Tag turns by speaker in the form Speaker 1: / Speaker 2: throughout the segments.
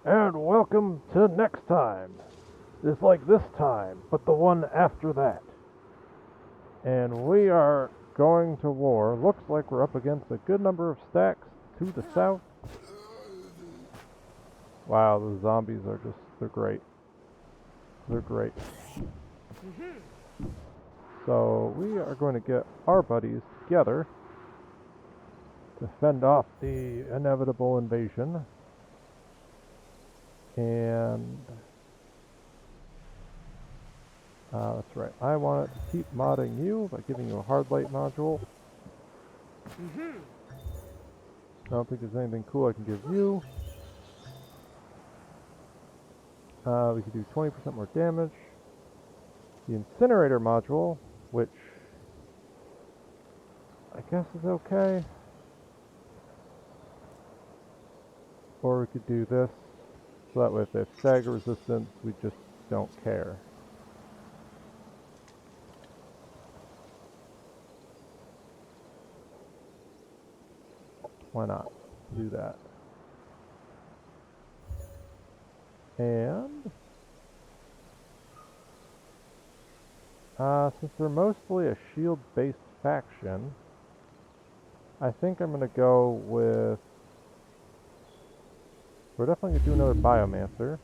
Speaker 1: And welcome to next time. It's like this time, but the one after that. And we are going to war. Looks like we're up against a good number of stacks to the south. Wow, the zombies are they're great. They're great. So we are going to get our buddies together to fend off the inevitable invasion. And that's right. I wanted to keep modding you by giving you a hard light module. I don't think there's anything cool I can give you. We could do 20% more damage. The incinerator module, which I guess is okay. Or we could do this, so that way if they have stagger resistance, we just don't care. Why not do that? And since they're mostly a shield-based faction, I think I'm going to go with... We're definitely going to do another Biomancer.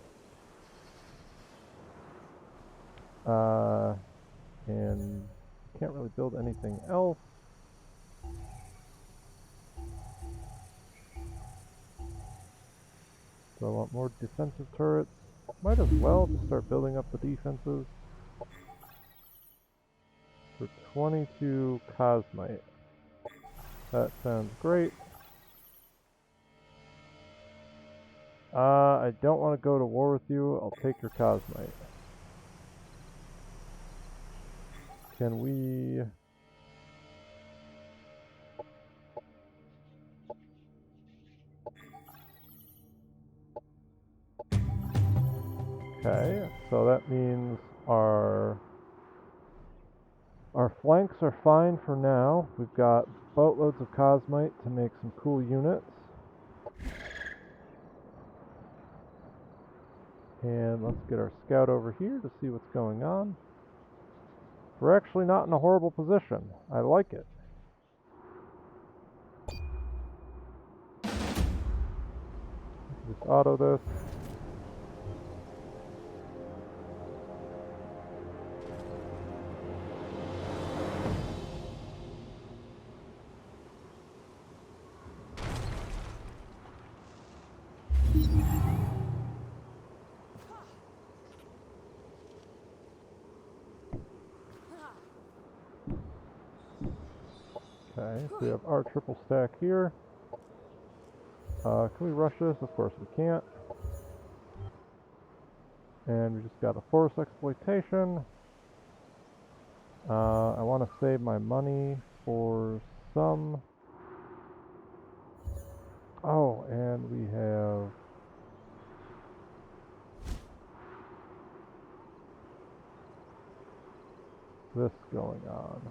Speaker 1: And can't really build anything else. So I want more defensive turrets. Might as well just start building up the defenses. For 22 Cosmite. That sounds great. I don't want to go to war with you. I'll take your Cosmite. Can we... Okay, so that means our flanks are fine for now. We've got boatloads of Cosmite to make some cool units. And let's get our scout over here to see what's going on. We're actually not in a horrible position. I like it. Just auto this. Okay, so we have our triple stack here. Can we rush this? Of course we can't. And we just got a force exploitation. I want to save my money for some... Oh, and we have... this going on.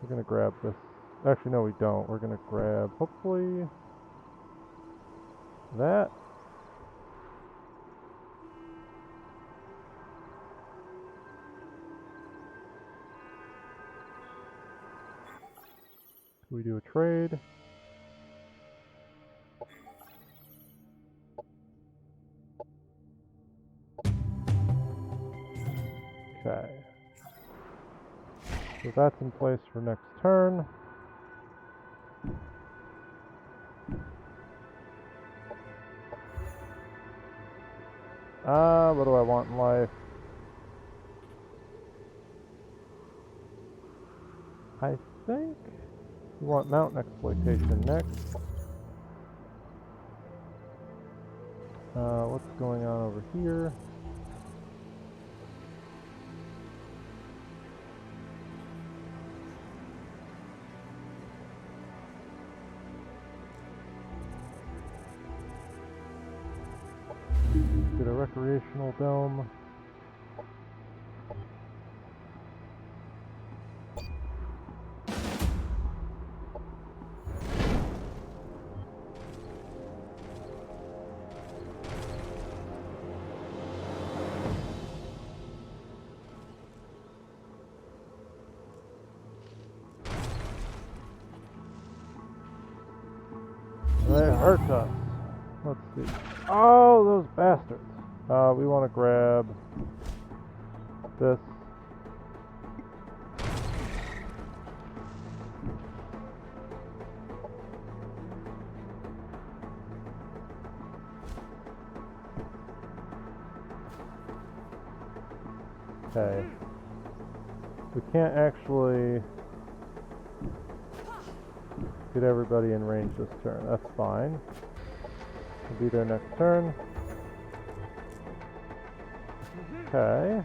Speaker 1: We're gonna grab this. Actually, no, we don't. We're gonna grab, hopefully, that. Can we do a trade? Okay. So that's in place for next turn. What do I want in life? I think we want mountain exploitation next. What's going on over here? Get a recreational dome. They hurt us. Let's see. Oh, those bastards. We want to grab this. Okay. We can't actually get everybody in range this turn. That's fine. We'll be there next turn. Okay.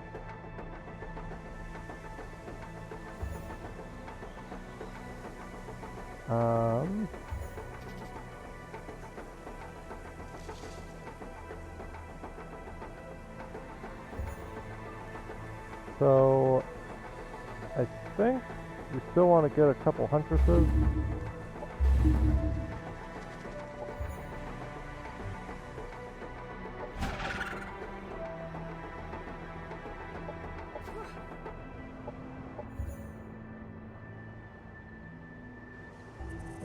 Speaker 1: So I think we still want to get a couple huntresses.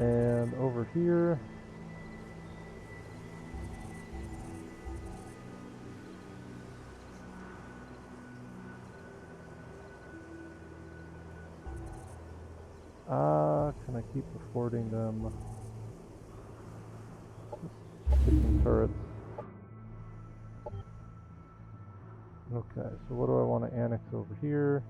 Speaker 1: And over here, can I keep affording them? Just get some turrets. Okay, so what do I want to annex over here?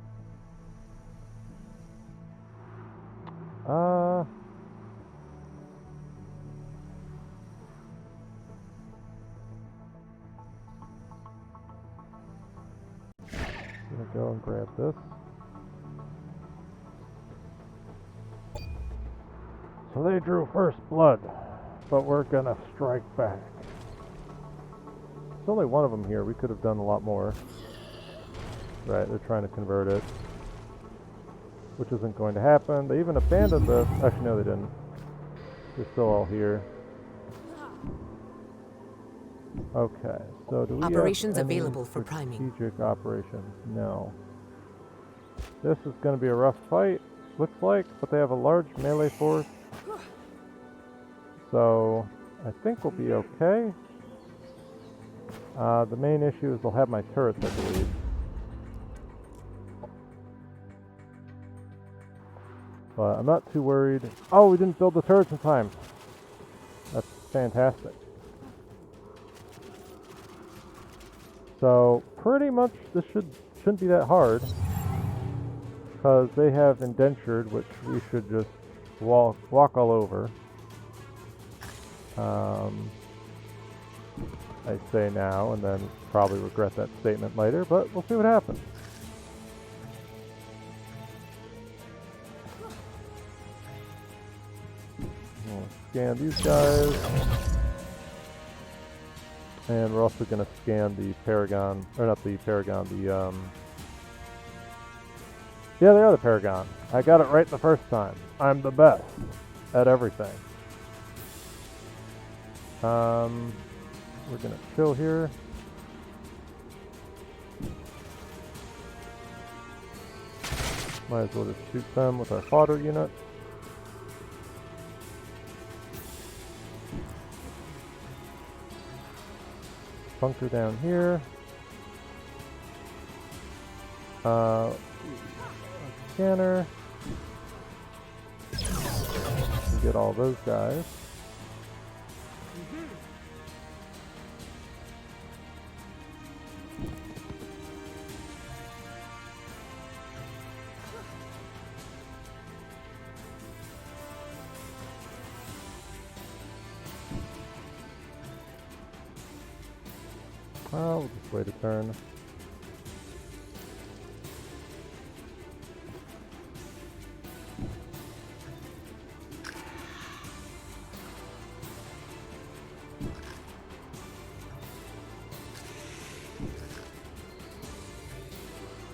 Speaker 1: Gonna go and grab this. So they drew first blood, but we're gonna strike back. There's only one of them here. We could have done a lot more. Right, they're trying to convert it, which isn't going to happen. They even abandoned this. Actually, no, they didn't. They're still all here. Okay, so do we
Speaker 2: Operations
Speaker 1: have any
Speaker 2: available for priming.
Speaker 1: strategic operations? No. This is going to be a rough fight, looks like, but they have a large melee force. So I think we'll be okay. The main issue is they'll have my turrets, I believe. But I'm not too worried. Oh, we didn't build the turrets in time. That's fantastic. So pretty much this shouldn't be that hard, because they have indentured, which we should just walk all over. I say now and then probably regret that statement later, but we'll see what happens. We'll scan these guys. And we're also going to scan the Paragon, or not the Paragon, the, yeah, they are the Paragon. I got it right the first time. I'm the best at everything. We're going to chill here. Might as well just shoot them with our fodder unit. Bunker down here. Scanner. Get all those guys. We'll just wait a turn.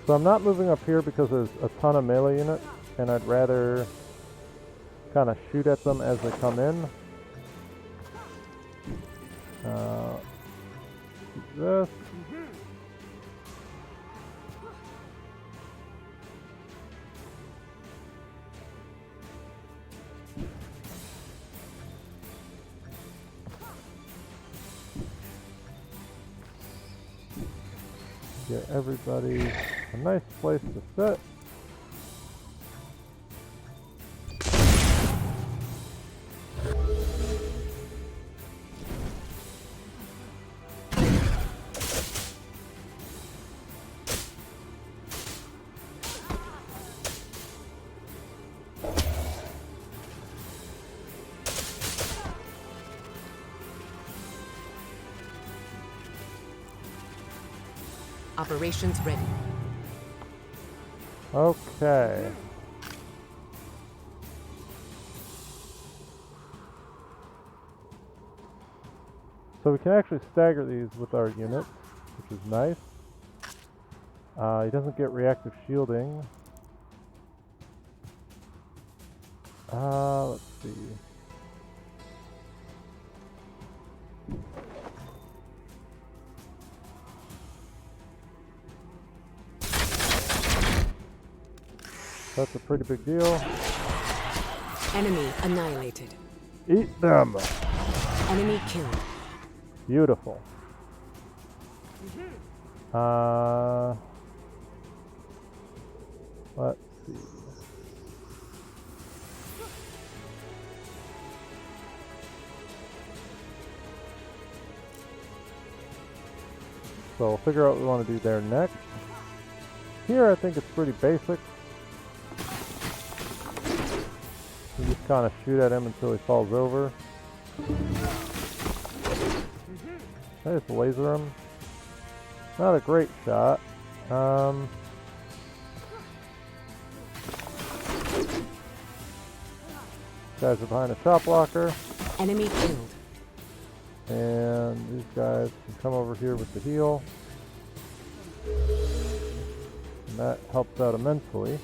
Speaker 1: So I'm not moving up here because there's a ton of melee units, and I'd rather kind of shoot at them as they come in. This. Get everybody a nice place to sit.
Speaker 2: Operations ready.
Speaker 1: Okay. So we can actually stagger these with our units, which is nice. He doesn't get reactive shielding. Let's see. That's a pretty big deal.
Speaker 2: Enemy annihilated.
Speaker 1: Eat them!
Speaker 2: Enemy killed.
Speaker 1: Beautiful. Let's see. So we'll figure out what we want to do there next. Here I think it's pretty basic. You just kind of shoot at him until he falls over. I just laser him. Not a great shot. Guys are behind a shot blocker.
Speaker 2: Enemy killed.
Speaker 1: And these guys can come over here with the heal. And that helps out immensely.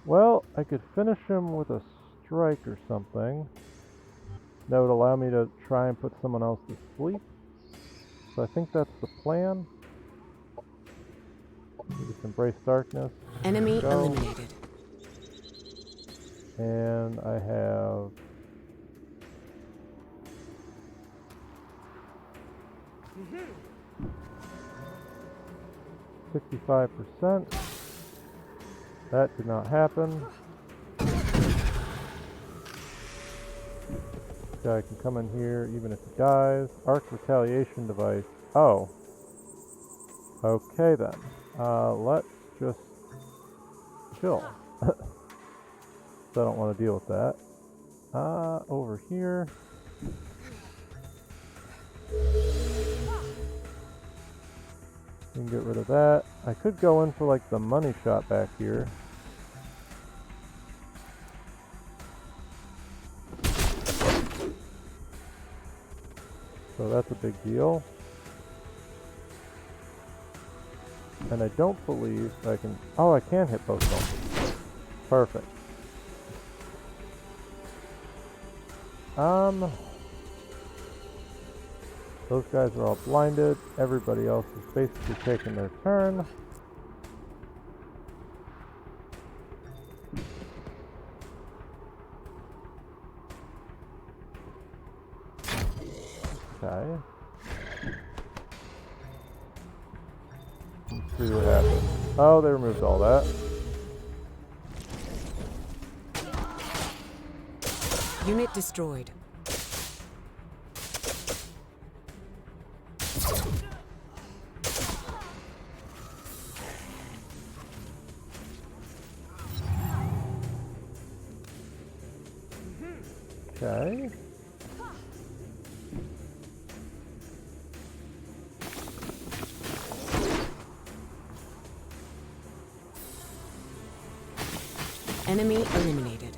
Speaker 1: Well, I could finish him with a strike or something. That would allow me to try and put someone else to sleep. So I think that's the plan. Just embrace darkness.
Speaker 2: Enemy eliminated.
Speaker 1: And I have 65%. That did not happen. Guy can come in here even if he dies. Arc retaliation device. Oh. Okay then. Let's just chill. So I don't want to deal with that. Over here. You can get rid of that. I could go in for like the money shot back here. So that's a big deal. And I don't believe I can... Oh, I can hit both of them. Perfect. Those guys are all blinded. Everybody else is basically taking their turn. Okay. Let's see what happens. Oh, they removed all that.
Speaker 2: Unit destroyed.
Speaker 1: Okay.
Speaker 2: Enemy eliminated.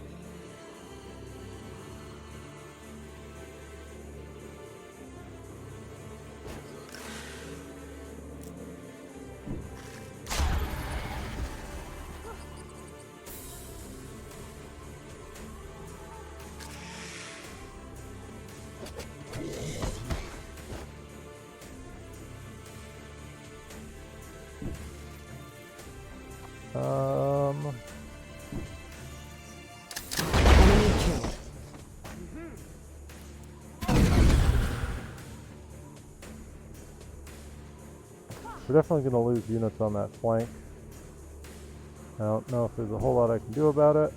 Speaker 2: Enemy killed.
Speaker 1: We're definitely going to lose units on that flank. I don't know if there's a whole lot I can do about it.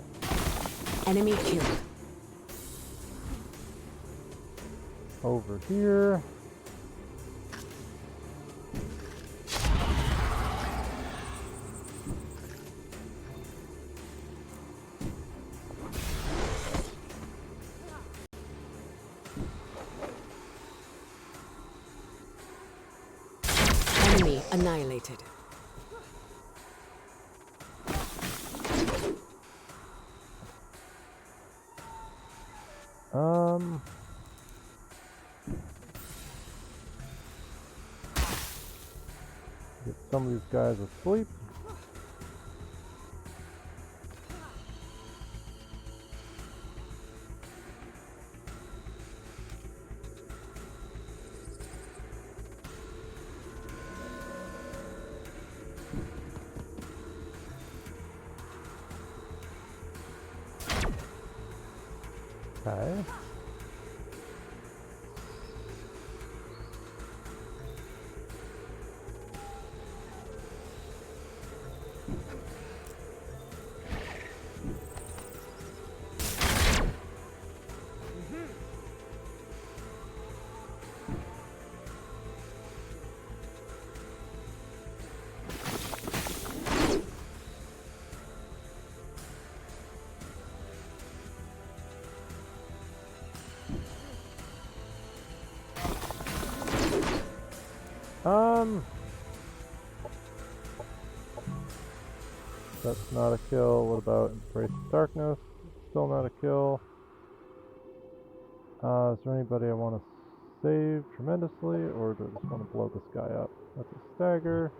Speaker 2: Enemy killed.
Speaker 1: Over here.
Speaker 2: Enemy annihilated.
Speaker 1: Get some of these guys asleep. Okay. That's not a kill. What about Embrace of Darkness? Still not a kill. Is there anybody I want to save tremendously, or do I just want to blow this guy up? That's a stagger.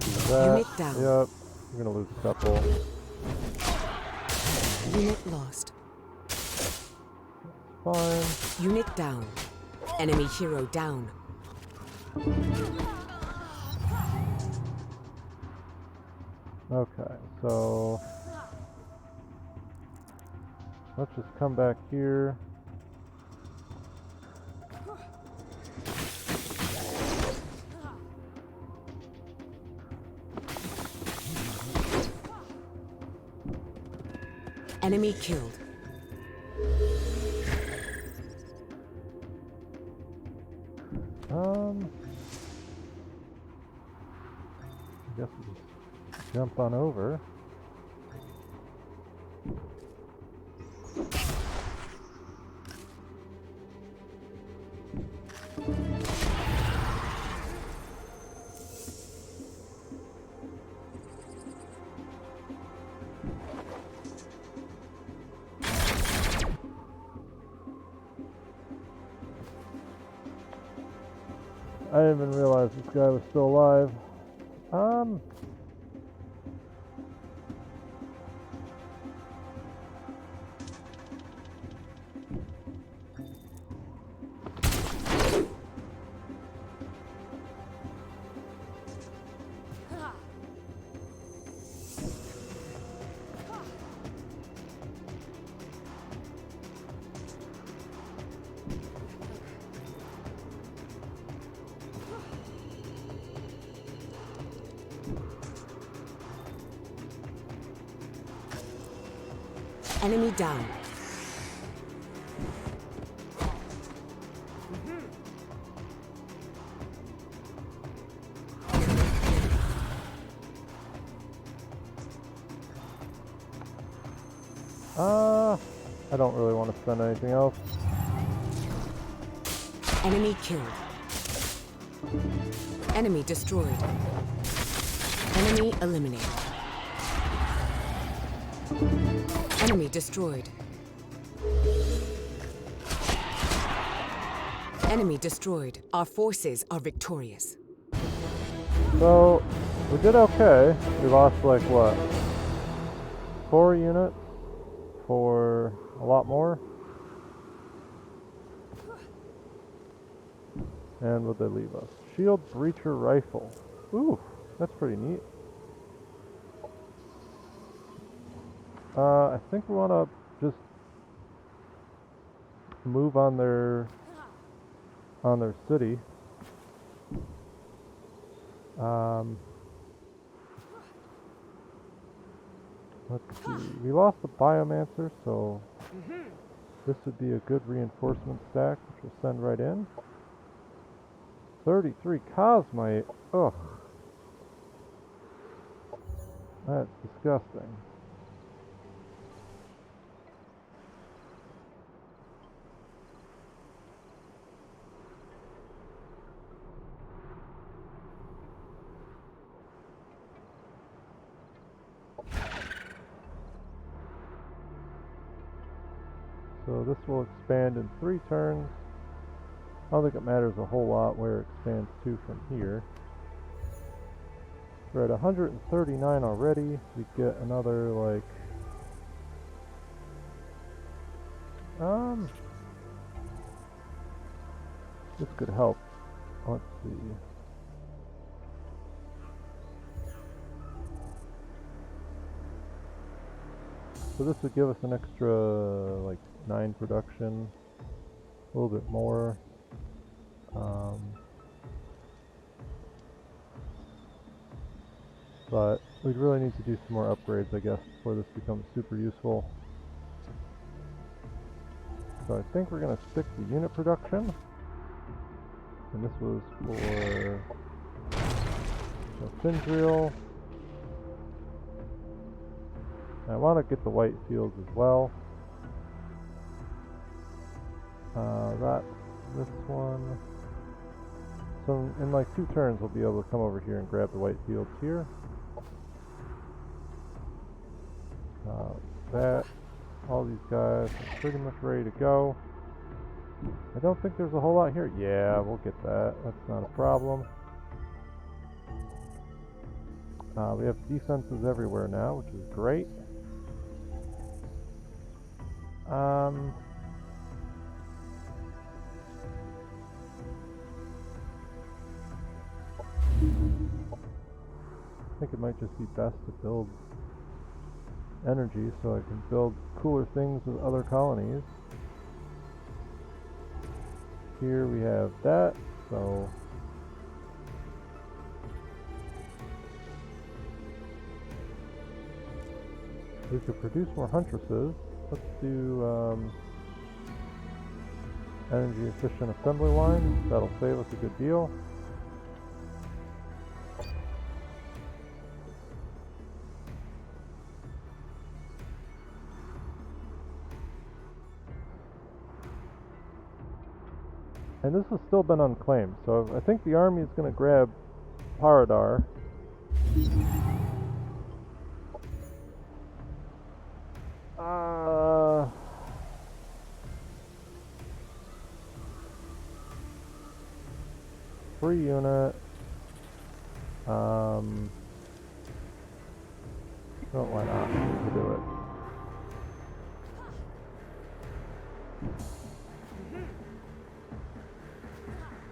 Speaker 1: Do that.
Speaker 2: Unit down.
Speaker 1: Yep. We're gonna lose a couple.
Speaker 2: Unit lost.
Speaker 1: Fine.
Speaker 2: Unit down. Enemy hero down.
Speaker 1: Okay, so let's just come back here.
Speaker 2: Enemy killed.
Speaker 1: I guess we just jump on over. I didn't even realize this guy was still alive.
Speaker 2: Enemy down.
Speaker 1: I don't really want to spend anything else.
Speaker 2: Enemy killed. Enemy destroyed. Enemy eliminated. Enemy destroyed. Enemy destroyed. Our forces are victorious.
Speaker 1: So, we did okay. We lost like what? 4 units for a lot more. And what they leave us? Shield Breacher Rifle. Ooh, that's pretty neat. I think we want to just move on their city. Let's see. We lost the Biomancer, so this would be a good reinforcement stack, which we'll send right in. 33 Cosmite. Ugh. That's disgusting. So this will expand in 3 turns. I don't think it matters a whole lot where it expands to from here. We're at 139 already. We get another, like... This could help. Let's see. So this would give us an extra, like, 9 production. A little bit more. But we'd really need to do some more upgrades, I guess, before this becomes super useful. So I think we're going to stick to unit production. And this was for Findriel. I want to get the white fields as well. This one. So in like 2 turns we'll be able to come over here and grab the white fields here. All these guys are pretty much ready to go. I don't think there's a whole lot here. Yeah, we'll get that. That's not a problem. We have defenses everywhere now, which is great. I think it might just be best to build energy so I can build cooler things with other colonies. Here we have that, so we could produce more huntresses. Let's do energy efficient assembly line. That'll save us a good deal. And this has still been unclaimed, so I think the army is going to grab Paradar. Free unit. Oh, why not? We'll do it.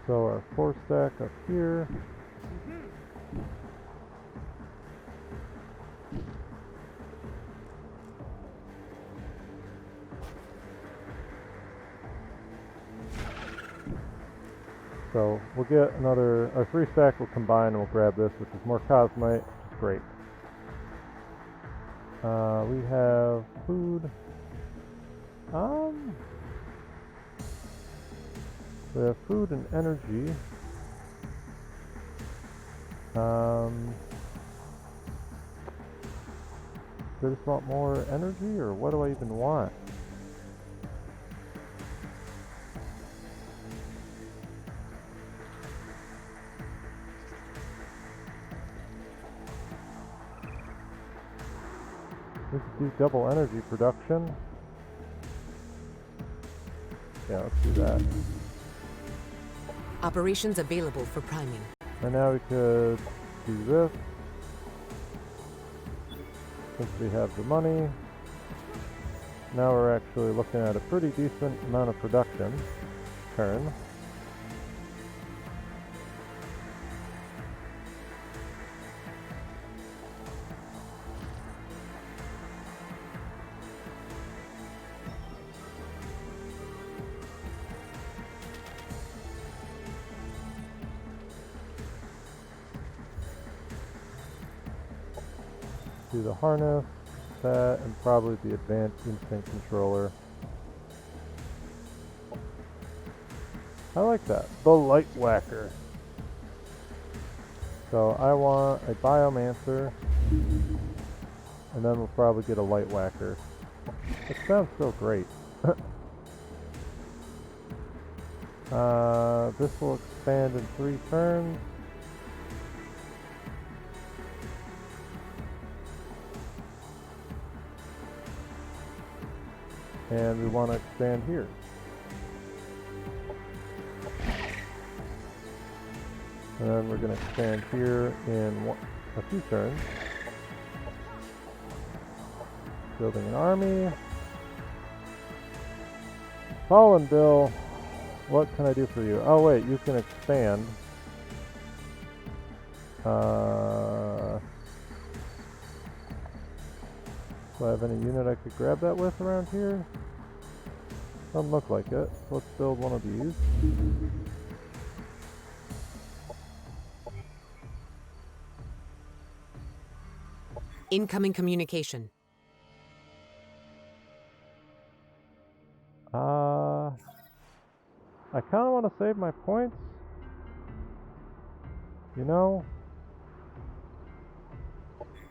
Speaker 1: So our 4 stack up here. So we'll get another, our 3 stack will combine and we'll grab this, which is more Cosmite, which is great. We have food. We have food and energy. Do I just want more energy, or what do I even want? We could do double energy production. Yeah, let's do that.
Speaker 2: Operations available for priming.
Speaker 1: And now we could do this. Since we have the money. Now we're actually looking at a pretty decent amount of production. Turn. do the harness, that, and probably the advanced instinct controller. I like that. The light whacker. So I want a biomancer, and then we'll probably get a light whacker. It sounds so great. This will expand in 3 turns. And we want to expand here. And then we're going to expand here in a few turns. Building an army. Fallen Bill, what can I do for you? Oh wait, you can expand. Do I have any unit I could grab that with around here? Doesn't look like it. Let's build one of these.
Speaker 2: Incoming communication.
Speaker 1: I kind of want to save my points. You know?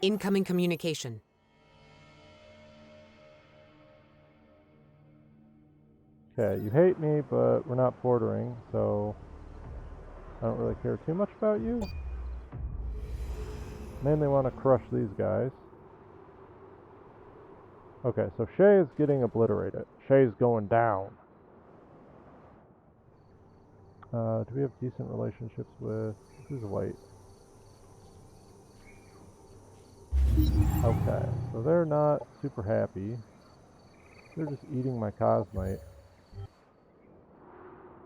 Speaker 2: Incoming communication.
Speaker 1: Okay, you hate me, but we're not bordering, so I don't really care too much about you. Mainly want to crush these guys. Okay, so Shae is getting obliterated. Shae's going down. Do we have decent relationships with... Who's white? Okay, so they're not super happy. They're just eating my cosmite.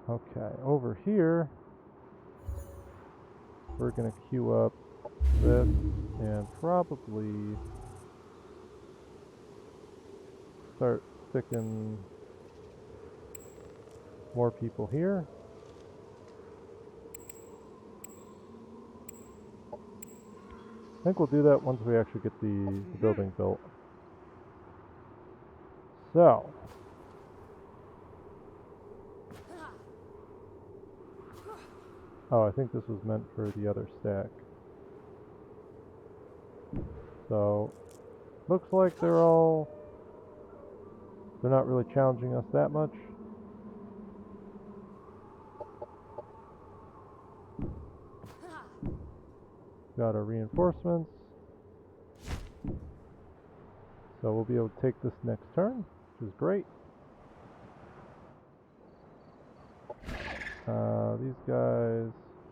Speaker 1: Okay, over here, we're going to queue up this and probably start sticking more people here. I think we'll do that once we actually get the building built. So, oh, I think this was meant for the other stack. So, looks like they're not really challenging us that much. Got our reinforcements. So we'll be able to take this next turn, which is great. These guys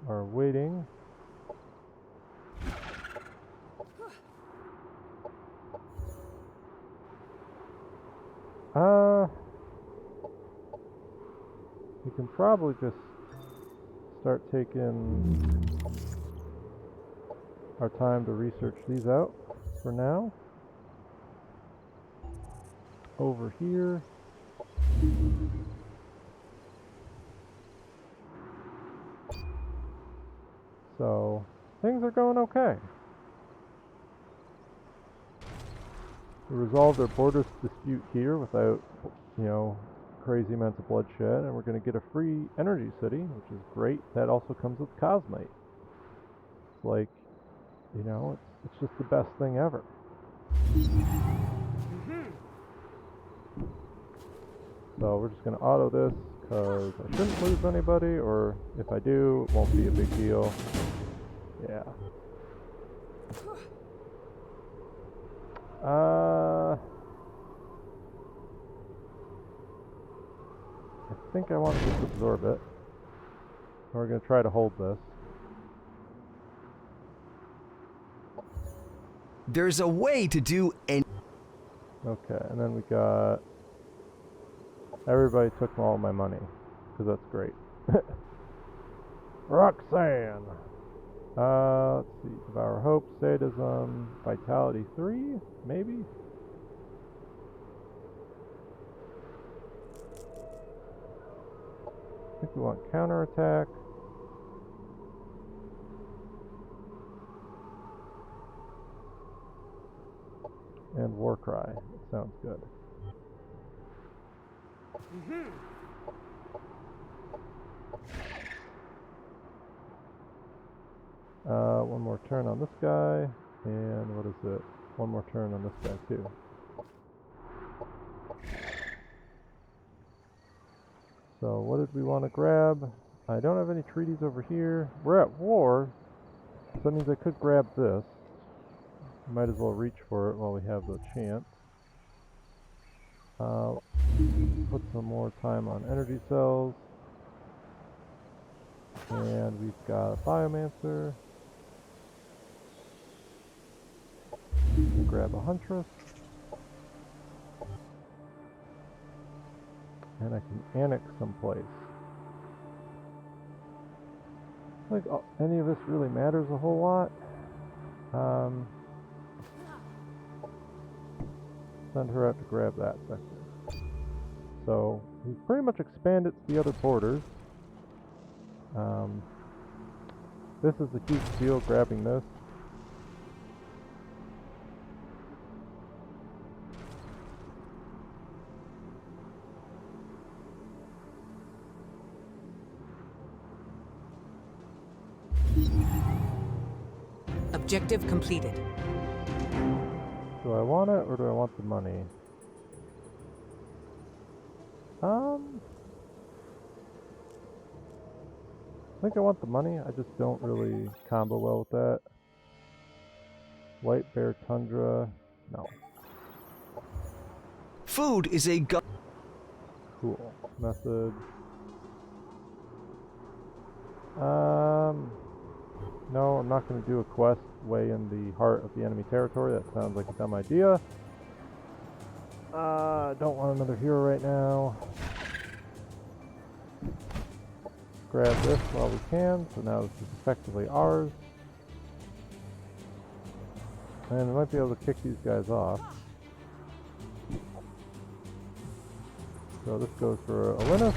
Speaker 1: are waiting. We can probably just start taking our time to research these out for now. Over here. So, things are going okay. We resolved our border dispute here without, crazy amounts of bloodshed, and we're going to get a free energy city, which is great. That also comes with cosmite. It's like, it's just the best thing ever. So we're just going to auto this, because I shouldn't lose anybody, or if I do, it won't be a big deal. Yeah. I think I want to just absorb it. And we're going to try to hold this.
Speaker 3: There's a way to do any...
Speaker 1: Okay, and then we got... Everybody took all my money, because that's great. Roxanne! Let's see. Devour Hope, Sadism, Vitality 3, maybe? I think we want counterattack. And war cry. Sounds good. One more turn on this guy, and what is it? One more turn on this guy too. So what did we want to grab? I don't have any treaties over here. We're at war, so that means I could grab this. Might as well reach for it while we have the chance. Put some more time on energy cells. And we've got a biomancer. We'll grab a huntress. And I can annex someplace. Like any of this really matters a whole lot. Send her out to grab that sector. So we've pretty much expanded to the other borders. This is a huge deal, grabbing this.
Speaker 2: Objective completed.
Speaker 1: Do I want it or do I want the money? I think I want the money. I just don't really combo well with that. White Bear Tundra. No.
Speaker 3: Food is a
Speaker 1: Cool. Message. No, I'm not going to do a quest way in the heart of the enemy territory. That sounds like a dumb idea. Don't want another hero right now. Grab this while we can, so now this is effectively ours. And we might be able to kick these guys off. So this goes for Olynis.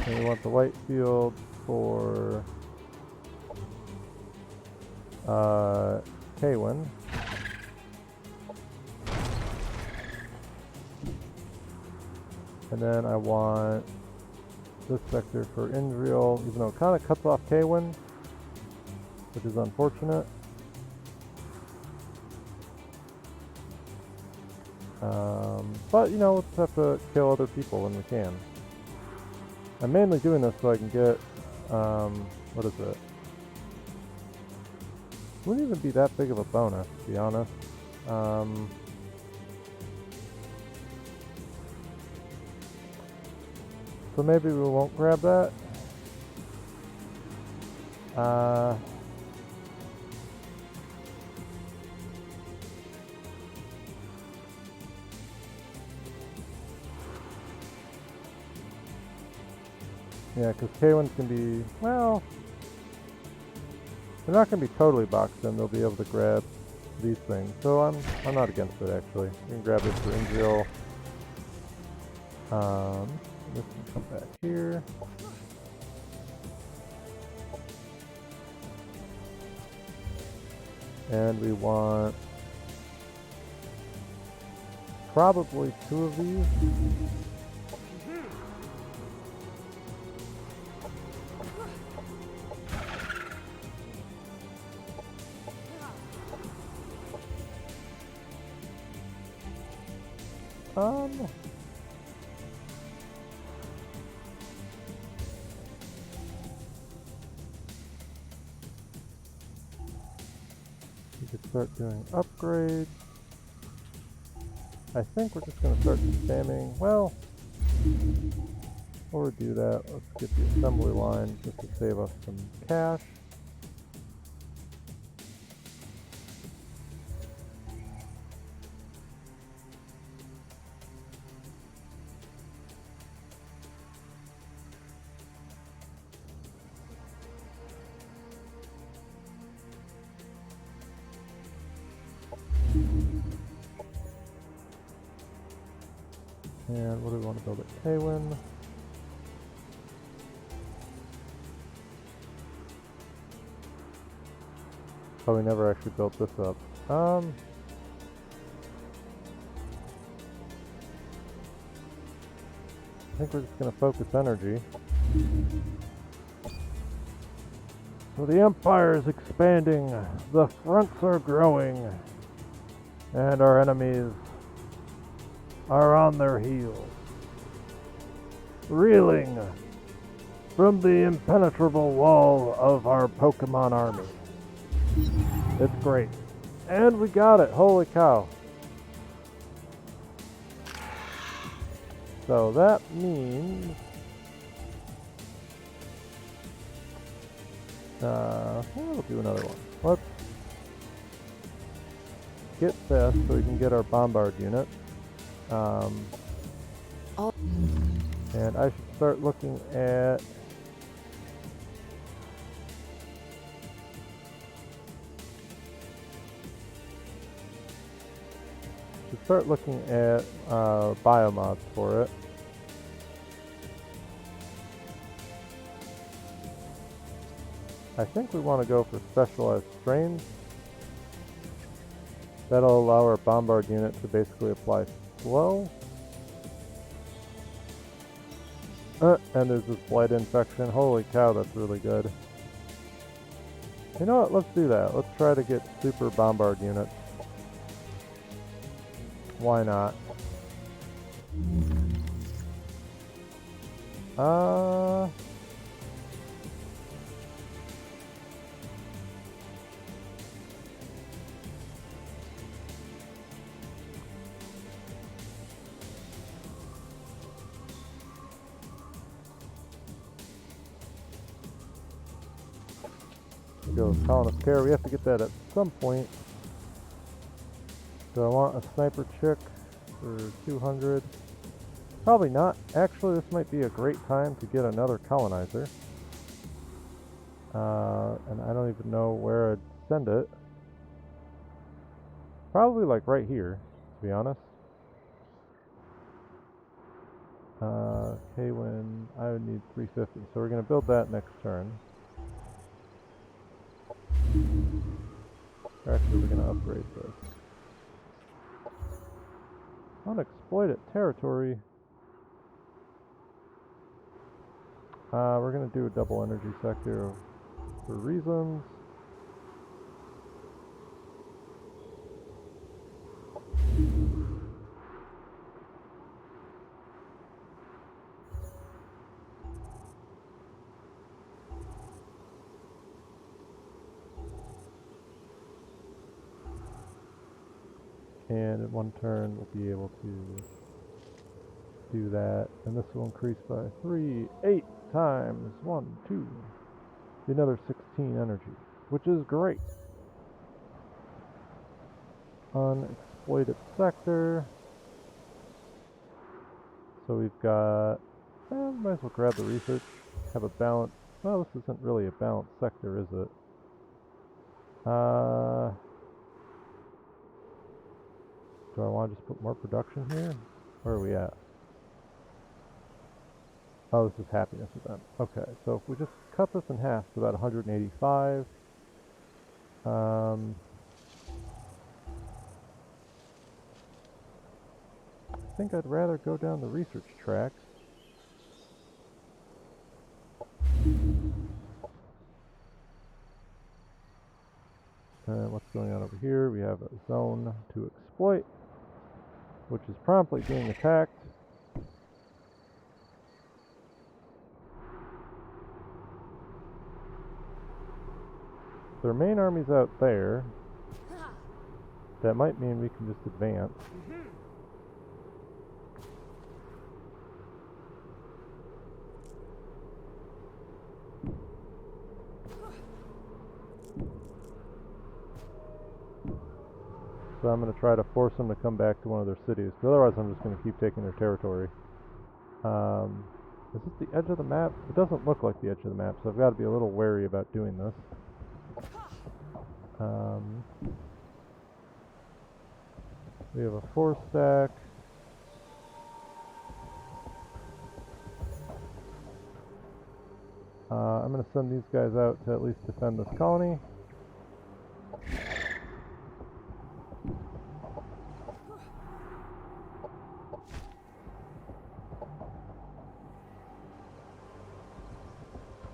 Speaker 1: And we want the white field for Kaywin. And then I want this sector for Imperial, even though it kind of cuts off Kaywin, which is unfortunate. But, you know, we'll just have to kill other people when we can. I'm mainly doing this so I can get, what is it? Wouldn't even be that big of a bonus, to be honest. So maybe we won't grab that. Yeah, because K1's can be, well, they're not going to be totally boxed in. They'll be able to grab these things. So I'm not against it, actually. We can grab this for Imperial. This can come back here. And we want probably 2 of these. We could start doing upgrades. I think we're just going to start spamming, well, before we do that, let's get the assembly line just to save us some cash. And what do we want to build at Kaywin? Oh, we never actually built this up. I think we're just going to focus energy. So the Empire is expanding, the fronts are growing, and our enemies are on their heels, reeling from the impenetrable wall of our Pokemon army. It's great. And we got it, holy cow. So that means we'll do another one. Let's get this so we can get our bombard unit. And I should start looking at biomods for it. I think we want to go for specialized strains. That'll allow our bombard unit to basically apply slow. And there's this blight infection. Holy cow, that's really good. You know what? Let's do that. Let's try to get super bombard units. Why not? Go with colonist care. We have to get that at some point. Do I want a sniper chick for 200? Probably not. Actually, this might be a great time to get another colonizer. And I don't even know where I'd send it. Probably like right here, to be honest. K-Win, I would need 350. So we're going to build that next turn. Actually, we're going to upgrade this. Unexploited territory. We're going to do a double energy sector for reasons. And in one turn we'll be able to do that, and this will increase by 8 times 1, 2, another 16 energy, which is great. Unexploited sector. So we've got, might as well grab the research, have a balance. Well, this isn't really a balanced sector, is it? Do I want to just put more production here? Where are we at? Oh, this is happiness event. Okay, so if we just cut this in half to about 185. I think I'd rather go down the research track. And what's going on over here? We have a zone to exploit, which is promptly being attacked. Their main army's out there. That might mean we can just advance. So I'm going to try to force them to come back to one of their cities, because otherwise I'm just going to keep taking their territory. Is this the edge of the map? It doesn't look like the edge of the map, so I've got to be a little wary about doing this. We have a 4-stack. I'm going to send these guys out to at least defend this colony.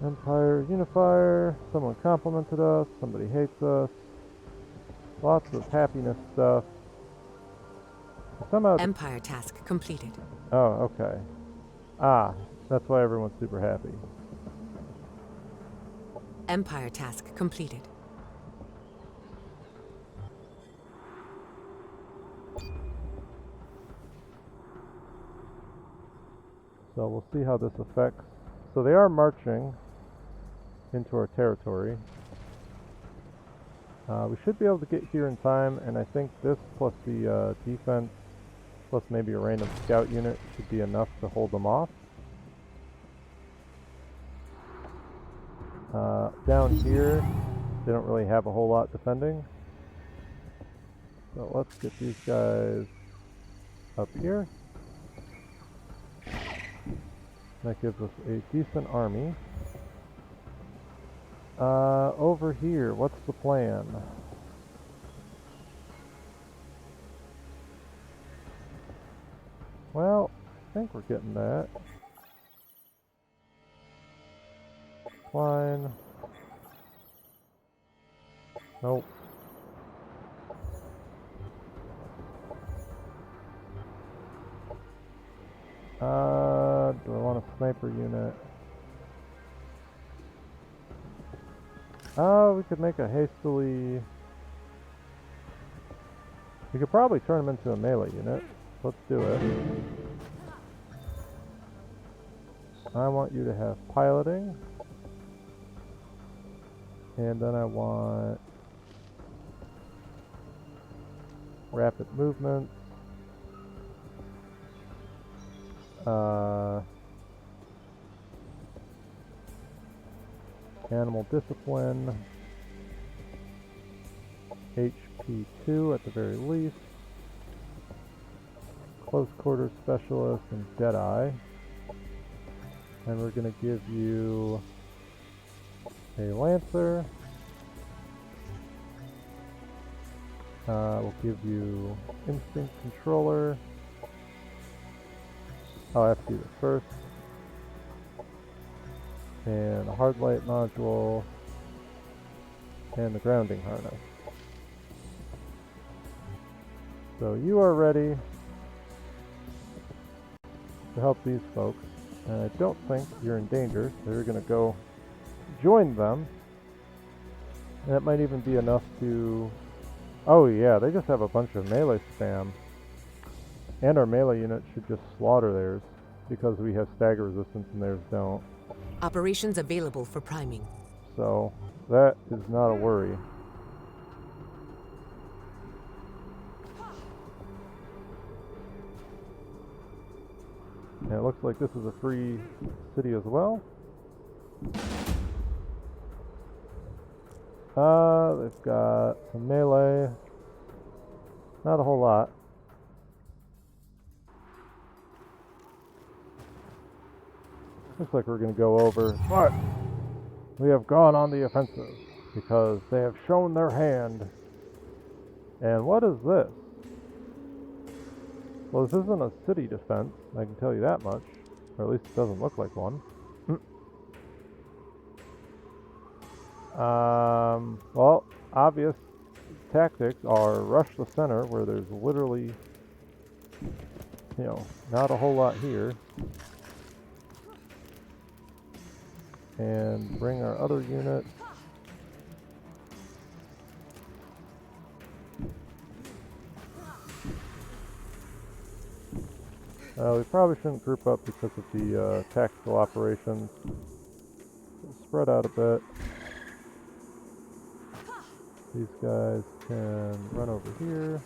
Speaker 1: Empire Unifier. Someone complimented us. Somebody hates us. Lots of happiness stuff. Somehow.
Speaker 2: Empire task completed.
Speaker 1: Oh, okay. Ah, that's why everyone's super happy.
Speaker 2: Empire task completed.
Speaker 1: So we'll see how this affects. So they are marching into our territory. We should be able to get here in time, and I think this plus the defense plus maybe a random scout unit should be enough to hold them off. Down here, they don't really have a whole lot defending. So let's get these guys up here. That gives us a decent army. Over here, what's the plan? Well, I think we're getting that. Fine. Nope. Do I want a sniper unit? We could make a hastily... We could probably turn them into a melee unit. Let's do it. I want you to have piloting. And then I want rapid movement. Animal discipline. HP 2 at the very least. Close quarters specialist and Jedi. And we're going to give you a Lancer. We'll give you Instinct Controller. Oh, I have to do this first. And a hard light module. And the grounding harness. So you are ready to help these folks. And I don't think you're in danger, so you're going to go join them. And that might even be enough to... Oh yeah, they just have a bunch of melee spam. And our melee unit should just slaughter theirs, because we have stagger resistance and theirs don't.
Speaker 2: Operations available for priming.
Speaker 1: So, that is not a worry. And it looks like this is a free city as well. They've got some melee. Not a whole lot. Looks like we're going to go over, but we have gone on the offensive because they have shown their hand. And what is this? Well, this isn't a city defense, I can tell you that much. Or at least it doesn't look like one. Well, obvious tactics are rush the center where there's literally, you know, not a whole lot here. And bring our other unit. We probably shouldn't group up because of the tactical operations. So spread out a bit. These guys can run over here.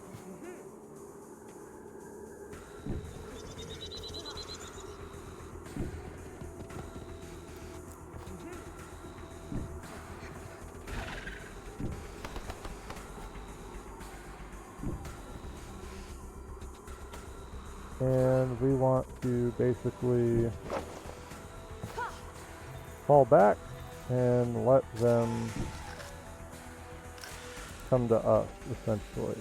Speaker 1: And we want to basically fall back and let them come to us, essentially.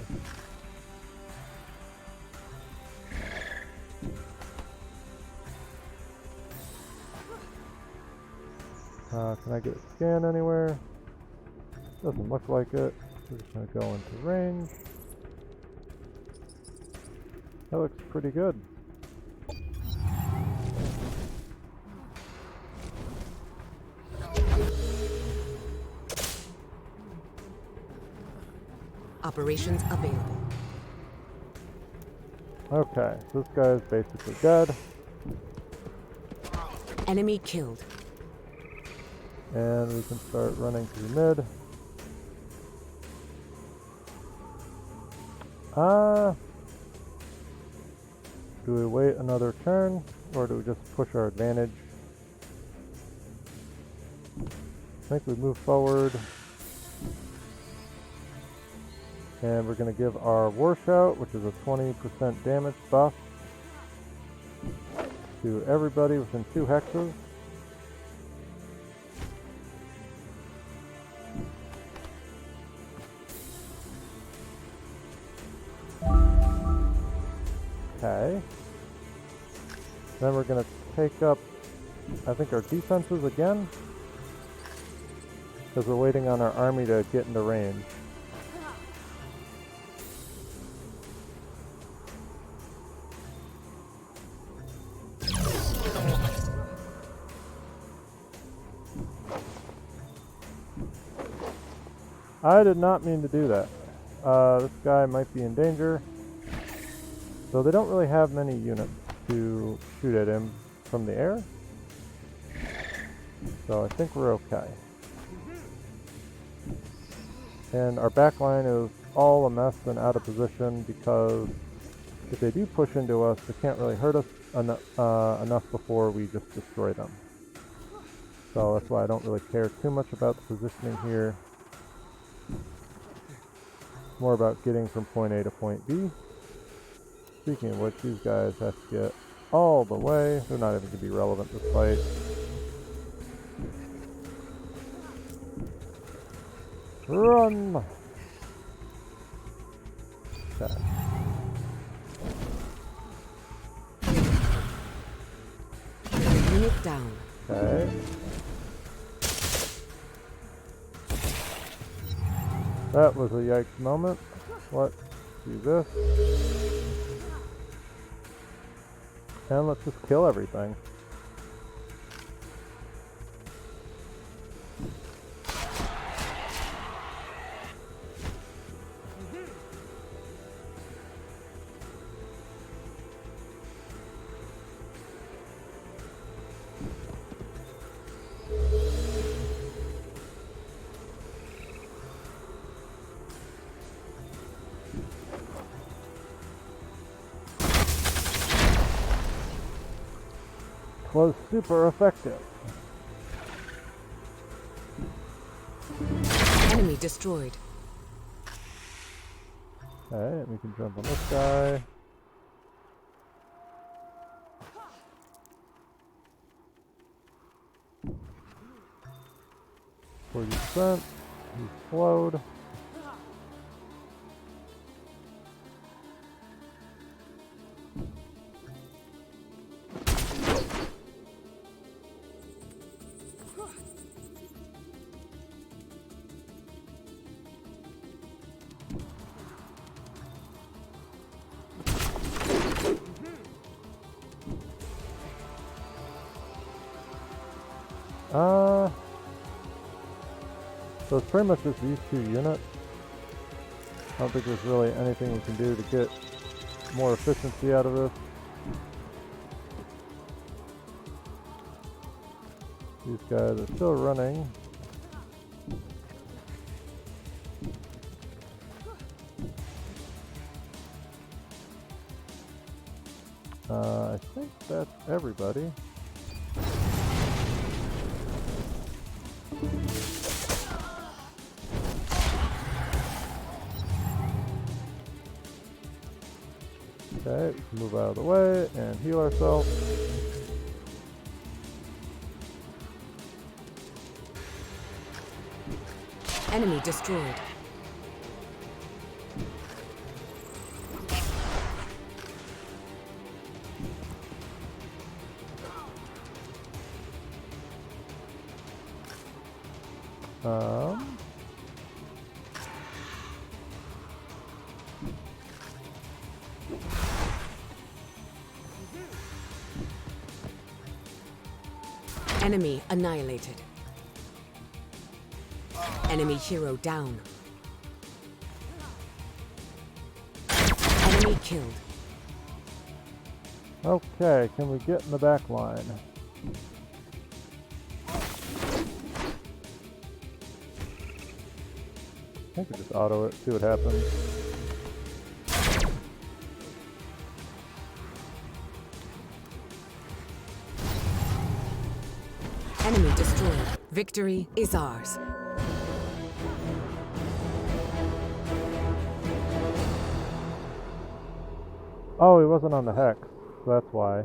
Speaker 1: Can I get a scan anywhere? Doesn't look like it. We're just going to go into range. That looks pretty good.
Speaker 2: Operations available.
Speaker 1: Okay, so this guy is basically dead.
Speaker 2: Enemy killed.
Speaker 1: And we can start running through mid. Do we wait another turn, or do we just push our advantage? I think we move forward. And we're going to give our War Shout, which is a 20% damage buff, to everybody within 2 hexes. Okay. Then we're going to take up, I think, our defenses again, because we're waiting on our army to get into range. I did not mean to do that. This guy might be in danger. So they don't really have many units to shoot at him from the air. So I think we're okay. And our back line is all a mess and out of position because if they do push into us, they can't really hurt us enough before we just destroy them. So that's why I don't really care too much about the positioning here. It's more about getting from point A to point B. Speaking of which, these guys have to get all the way. They're not even going to be relevant this fight. Run! Okay.
Speaker 2: Unit down.
Speaker 1: Okay. That was a yikes moment. Let's do this. And let's just kill everything. Was super effective.
Speaker 2: Enemy destroyed.
Speaker 1: Okay, we can jump on this guy. %. He's slowed. So it's pretty much just these 2 units. I don't think there's really anything we can do to get more efficiency out of this. These guys are still running. I think that's everybody. Okay, move out of the way and heal ourselves.
Speaker 2: Enemy destroyed.
Speaker 1: Um...
Speaker 2: Enemy annihilated. Enemy hero down. Enemy killed.
Speaker 1: Okay, can we get in the back line? I think we just auto it, see what happens.
Speaker 2: Enemy destroyed. Victory is ours.
Speaker 1: Oh, he wasn't on the hex, so that's why.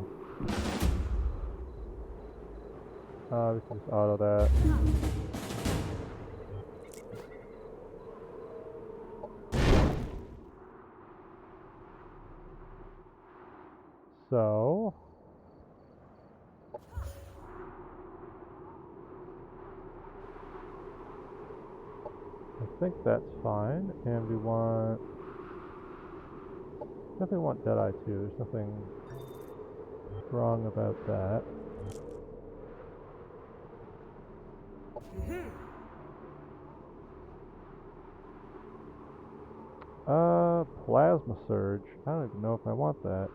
Speaker 1: We can just auto that. So... I think that's fine, and we want... definitely want Deadeye too, there's nothing wrong about that. Plasma Surge. I don't even know if I want that.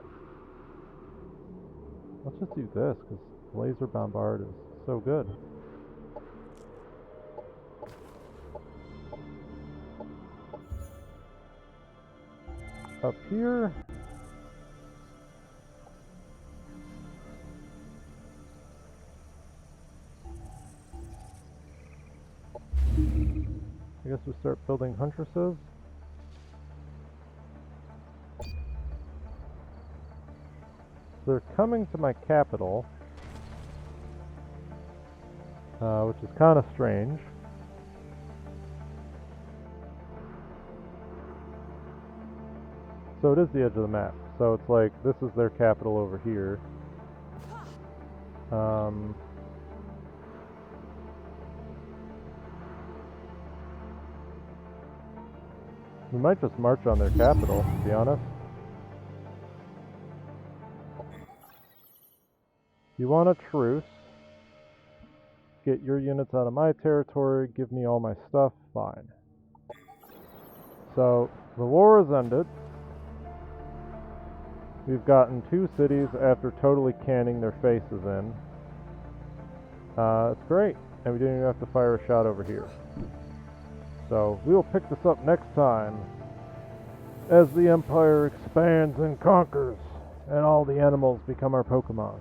Speaker 1: Let's just do this, because Laser Bombard is so good. Up here... I guess we start building Huntresses. They're coming to my capital, which is kind of strange. So it is the edge of the map. So it's like, this is their capital over here. We might just march on their capital, to be honest. You want a truce? Get your units out of my territory, give me all my stuff, fine. So, the war has ended. We've gotten 2 cities after totally canning their faces in. It's great, and we didn't even have to fire a shot over here. So, we will pick this up next time as the Empire expands and conquers, and all the animals become our Pokemon.